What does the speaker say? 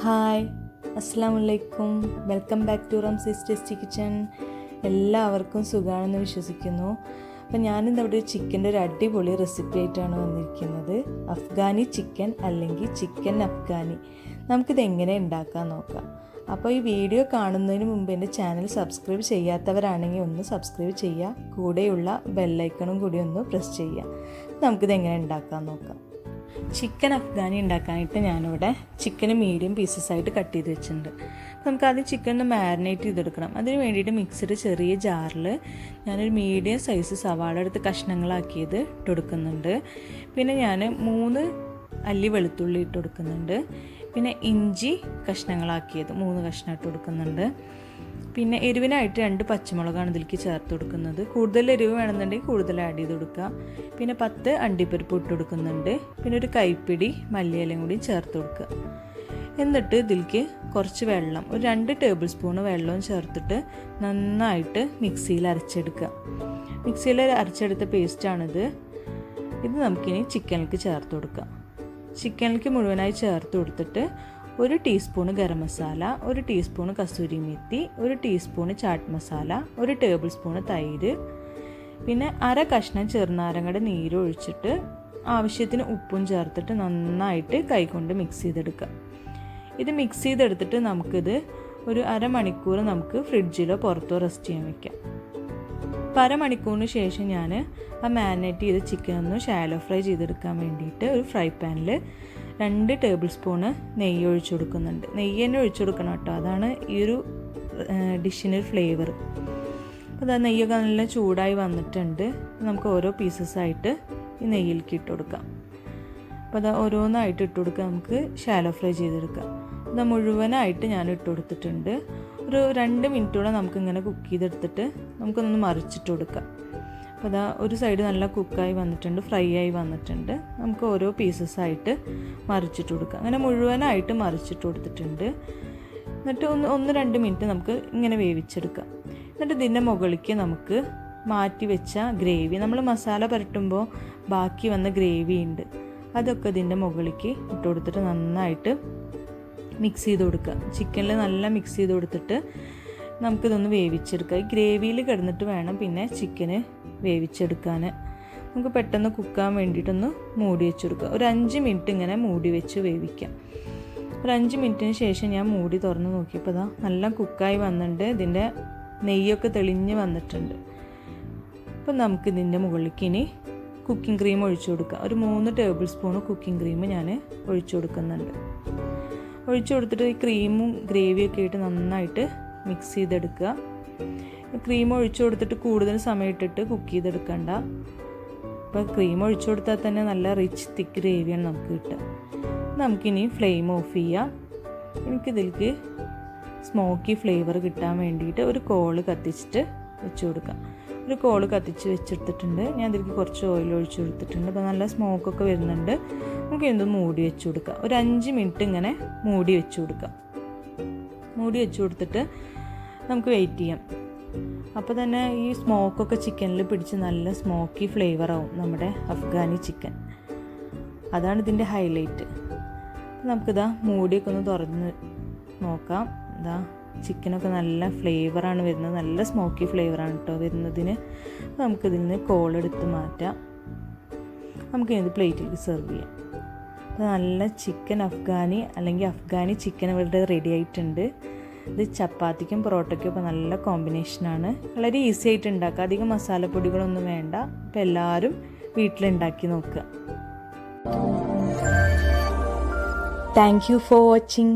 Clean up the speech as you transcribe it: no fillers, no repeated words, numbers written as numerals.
Hi, അസ്സലാമു അലൈക്കും. Welcome back to Ramsees tasty kitchen. എല്ലാവർക്കും സുഖമാണെന്ന് വിശ്വസിക്കുന്നു. അപ്പോൾ ഞാനിന്ന് അവിടെ ചിക്കൻ്റെ ഒരു അടിപൊളി റെസിപ്പി ആയിട്ടാണ് വന്നിരിക്കുന്നത്. അഫ്ഗാനി ചിക്കൻ അല്ലെങ്കിൽ ചിക്കൻ അഫ്ഗാനി. നമുക്കിത് എങ്ങനെ ഉണ്ടാക്കാൻ നോക്കാം. അപ്പോൾ ഈ വീഡിയോ കാണുന്നതിന് മുമ്പ് എൻ്റെ ചാനൽ സബ്സ്ക്രൈബ് ചെയ്യാത്തവരാണെങ്കിൽ ഒന്ന് സബ്സ്ക്രൈബ് ചെയ്യുക. കൂടെയുള്ള ബെല്ലൈക്കണും കൂടി ഒന്ന് പ്രസ് ചെയ്യുക. നമുക്കിത് എങ്ങനെ ഉണ്ടാക്കാൻ നോക്കാം. ചിക്കൻ അഫ്ഗാനി ഉണ്ടാക്കാനായിട്ട് ഞാനിവിടെ ചിക്കന് മീഡിയം പീസസ് ആയിട്ട് കട്ട് ചെയ്ത് വെച്ചിട്ടുണ്ട്. നമുക്ക് ആദ്യം ചിക്കൻ ഒന്ന് മാരിനേറ്റ് ചെയ്തെടുക്കണം. അതിന് വേണ്ടിയിട്ട് മിക്സിയുടെ ചെറിയ ജാറിൽ ഞാനൊരു മീഡിയം സൈസ് സവാള എടുത്ത് കഷ്ണങ്ങളാക്കിയത് ഇട്ടുകൊടുക്കുന്നുണ്ട്. പിന്നെ ഞാൻ 3 അല്ലി വെളുത്തുള്ളി ഇട്ട് കൊടുക്കുന്നുണ്ട്. പിന്നെ ഇഞ്ചി കഷ്ണങ്ങളാക്കിയത് 3 കഷ്ണം ഇട്ട് കൊടുക്കുന്നുണ്ട്. പിന്നെ എരിവിനായിട്ട് 2 പച്ചമുളകാണ് ഇതിലേക്ക് ചേർത്ത് കൊടുക്കുന്നത്. കൂടുതൽ എരിവ് വേണമെന്നുണ്ടെങ്കിൽ കൂടുതൽ ആഡ് ചെയ്ത് കൊടുക്കുക. പിന്നെ 10 അണ്ടിപ്പരിപ്പ് ഇട്ട് കൊടുക്കുന്നുണ്ട്. പിന്നെ ഒരു കൈപ്പിടി മല്ലിയിലയും കൂടി ചേർത്ത് കൊടുക്കുക. എന്നിട്ട് ഇതിലേക്ക് കുറച്ച് വെള്ളം, ഒരു 2 ടേബിൾ സ്പൂൺ വെള്ളവും ചേർത്തിട്ട് നന്നായിട്ട് മിക്സിയിൽ അരച്ചെടുക്കുക. മിക്സിയിൽ അരച്ചെടുത്ത പേസ്റ്റാണിത്. ഇത് നമുക്കിനി ചിക്കനിലേക്ക് ചേർത്ത് കൊടുക്കാം. ചിക്കനിലേക്ക് മുഴുവനായി ചേർത്ത് കൊടുത്തിട്ട് 1 teaspoon garam masala, 1 teaspoon kasuri methi, 1 teaspoon chaat masala, 1 tablespoon തൈര്, പിന്നെ 1/2 കഷ്ണം ചെറുനാരങ്ങയുടെ നീര് ഒഴിച്ചിട്ട് ആവശ്യത്തിന് ഉപ്പും ചേർത്തിട്ട് നന്നായിട്ട് കൈകൊണ്ട് മിക്സ് ചെയ്തെടുക്കുക. ഇത് മിക്സ് ചെയ്തെടുത്തിട്ട് നമുക്കിത് ഒരു അരമണിക്കൂർ നമുക്ക് ഫ്രിഡ്ജിലോ പുറത്തോ റെസ്റ്റ് ചെയ്യാൻ വയ്ക്കാം. അപ്പോൾ അരമണിക്കൂറിന് ശേഷം ഞാൻ ആ മാരിനേറ്റ് ചെയ്ത ചിക്കൻ ഒന്ന് ഷാലോ ഫ്രൈ ചെയ്തെടുക്കാൻ വേണ്ടിയിട്ട് ഒരു ഫ്രൈ പാനിൽ 2 ടേബിൾ സ്പൂണ് നെയ്യ് ഒഴിച്ചു കൊടുക്കുന്നുണ്ട്. നെയ്യ് തന്നെ ഒഴിച്ചു കൊടുക്കണം കേട്ടോ, അതാണ് ഈ ഒരു ഡിഷിന് ഫ്ലേവർ. അപ്പോൾ അത് നെയ്യൊക്കെ നല്ല ചൂടായി വന്നിട്ടുണ്ട്. നമുക്ക് ഓരോ പീസസ്സായിട്ട് ഈ നെയ്യിലേക്ക് ഇട്ട് കൊടുക്കാം. അപ്പോൾ അത് ഓരോന്നായിട്ട് ഇട്ട് കൊടുക്കുക. നമുക്ക് ഷാലോ ഫ്രൈ ചെയ്തെടുക്കാം. അത് മുഴുവനായിട്ട് ഞാൻ ഇട്ട് കൊടുത്തിട്ടുണ്ട്. ഒരു 2 മിനിറ്റോടെ നമുക്കിങ്ങനെ കുക്ക് ചെയ്തെടുത്തിട്ട് നമുക്കൊന്ന് മറിച്ചിട്ട് കൊടുക്കാം. അപ്പോൾ അതാ ഒരു സൈഡ് നല്ല കുക്കായി വന്നിട്ടുണ്ട്, ഫ്രൈ ആയി വന്നിട്ടുണ്ട്. നമുക്ക് ഓരോ പീസസ്സായിട്ട് മറിച്ചിട്ട് കൊടുക്കാം. അങ്ങനെ മുഴുവനായിട്ട് മറിച്ചിട്ട് കൊടുത്തിട്ടുണ്ട്. എന്നിട്ട് 1-2 മിനിറ്റ് നമുക്ക് ഇങ്ങനെ വേവിച്ചെടുക്കാം. എന്നിട്ട് ഇതിൻ്റെ മുകളിലേക്ക് നമുക്ക് മാറ്റി വെച്ച ഗ്രേവി, നമ്മൾ മസാല പുരട്ടുമ്പോൾ ബാക്കി വന്ന ഗ്രേവി ഉണ്ട്, അതൊക്കെ ഇതിൻ്റെ മുകളിലേക്ക് ഇട്ട് കൊടുത്തിട്ട് നന്നായിട്ട് മിക്സ് ചെയ്ത് കൊടുക്കുക. ചിക്കനിൽ നല്ല മിക്സ് ചെയ്ത് കൊടുത്തിട്ട് നമുക്കിതൊന്ന് വേവിച്ചെടുക്കുക. ഈ ഗ്രേവിയിൽ കിടന്നിട്ട് വേണം പിന്നെ ചിക്കന് വേവിച്ചെടുക്കാൻ. നമുക്ക് പെട്ടെന്ന് കുക്കാൻ വേണ്ടിയിട്ടൊന്ന് മൂടി വെച്ച് കൊടുക്കുക. ഒരു 5 മിനിറ്റ് ഇങ്ങനെ മൂടി വെച്ച് വേവിക്കാം. ഒരു 5 മിനിറ്റിന് ശേഷം ഞാൻ മൂടി തുറന്ന് നോക്കിയപ്പോൾ അതാ നല്ല കുക്കായി വന്നിട്ടുണ്ട്. ഇതിൻ്റെ നെയ്യൊക്കെ തെളിഞ്ഞ് വന്നിട്ടുണ്ട്. അപ്പോൾ നമുക്കിതിൻ്റെ മുകളിലേക്ക് ഇനി കുക്കിംഗ് ക്രീം ഒഴിച്ചു കൊടുക്കുക. ഒരു 3 ടേബിൾ സ്പൂൺ കുക്കിംഗ് ക്രീം ഞാൻ ഒഴിച്ചു കൊടുക്കുന്നുണ്ട്. ഒഴിച്ചു കൊടുത്തിട്ട് ഈ ക്രീമും ഗ്രേവിയൊക്കെ ആയിട്ട് നന്നായിട്ട് മിക്സ് ചെയ്തെടുക്കുക. ക്രീം ഒഴിച്ചു കൊടുത്തിട്ട് കൂടുതൽ സമയം ഇട്ടിട്ട് കുക്ക് ചെയ്തെടുക്കണ്ട. ഇപ്പോൾ ക്രീം ഒഴിച്ചു കൊടുത്താൽ തന്നെ നല്ല റിച്ച് തിക്ക് ഗ്രേവിയാണ് നമുക്ക് കിട്ടുക. നമുക്കിനി ഫ്ലെയിം ഓഫ് ചെയ്യാം. എനിക്കിതിലേക്ക് സ്മോക്കി ഫ്ലേവർ കിട്ടാൻ വേണ്ടിയിട്ട് ഒരു കോള് കത്തിച്ചിട്ട് വെച്ച് കൊടുക്കാം. ഒരു കോള് കത്തിച്ച് വെച്ചെടുത്തിട്ടുണ്ട്. ഞാൻ ഇതിലേക്ക് കുറച്ച് ഓയിൽ ഒഴിച്ചു കൊടുത്തിട്ടുണ്ട്. അപ്പോൾ നല്ല സ്മോക്കൊക്കെ വരുന്നുണ്ട്. നമുക്ക് എന്തും മൂടി വെച്ച് കൊടുക്കാം. ഒരു 5 മിനിറ്റ് ഇങ്ങനെ മൂടി വെച്ച് കൊടുക്കാം. മൂടി വെച്ച് കൊടുത്തിട്ട് നമുക്ക് വെയിറ്റ് ചെയ്യാം. അപ്പോൾ തന്നെ ഈ സ്മോക്കൊക്കെ ചിക്കനിൽ പിടിച്ച് നല്ല സ്മോക്കി ഫ്ലേവറാവും നമ്മുടെ അഫ്ഗാനി ചിക്കൻ. അതാണ് ഇതിൻ്റെ ഹൈലൈറ്റ്. അപ്പോൾ നമുക്കിതാ മൂടിയൊക്കെ ഒന്ന് തുറന്ന് നോക്കാം. ഇതാ ചിക്കനൊക്കെ നല്ല ഫ്ലേവറാണ് വരുന്നത്, നല്ല സ്മോക്കി ഫ്ലേവറാണ് കേട്ടോ വരുന്നതിന്. അപ്പോൾ നമുക്കിതിൽ നിന്ന് കോളെടുത്ത് മാറ്റാം. നമുക്കിത് പ്ലേറ്റിലേക്ക് സെർവ് ചെയ്യാം. അപ്പോൾ നല്ല ചിക്കൻ അഫ്ഗാനി അല്ലെങ്കിൽ അഫ്ഗാനി ചിക്കൻ ഇവിടെ റെഡി ആയിട്ടുണ്ട്. ഇത് ചപ്പാത്തിക്കും പൊറോട്ടയ്ക്കും ഇപ്പോൾ നല്ല കോമ്പിനേഷനാണ്. വളരെ ഈസി ആയിട്ട് ഉണ്ടാക്കുക. അധികം മസാലപ്പൊടികളൊന്നും വേണ്ട. അപ്പോൾ എല്ലാവരും വീട്ടിലുണ്ടാക്കി നോക്കുക. Thank you for watching.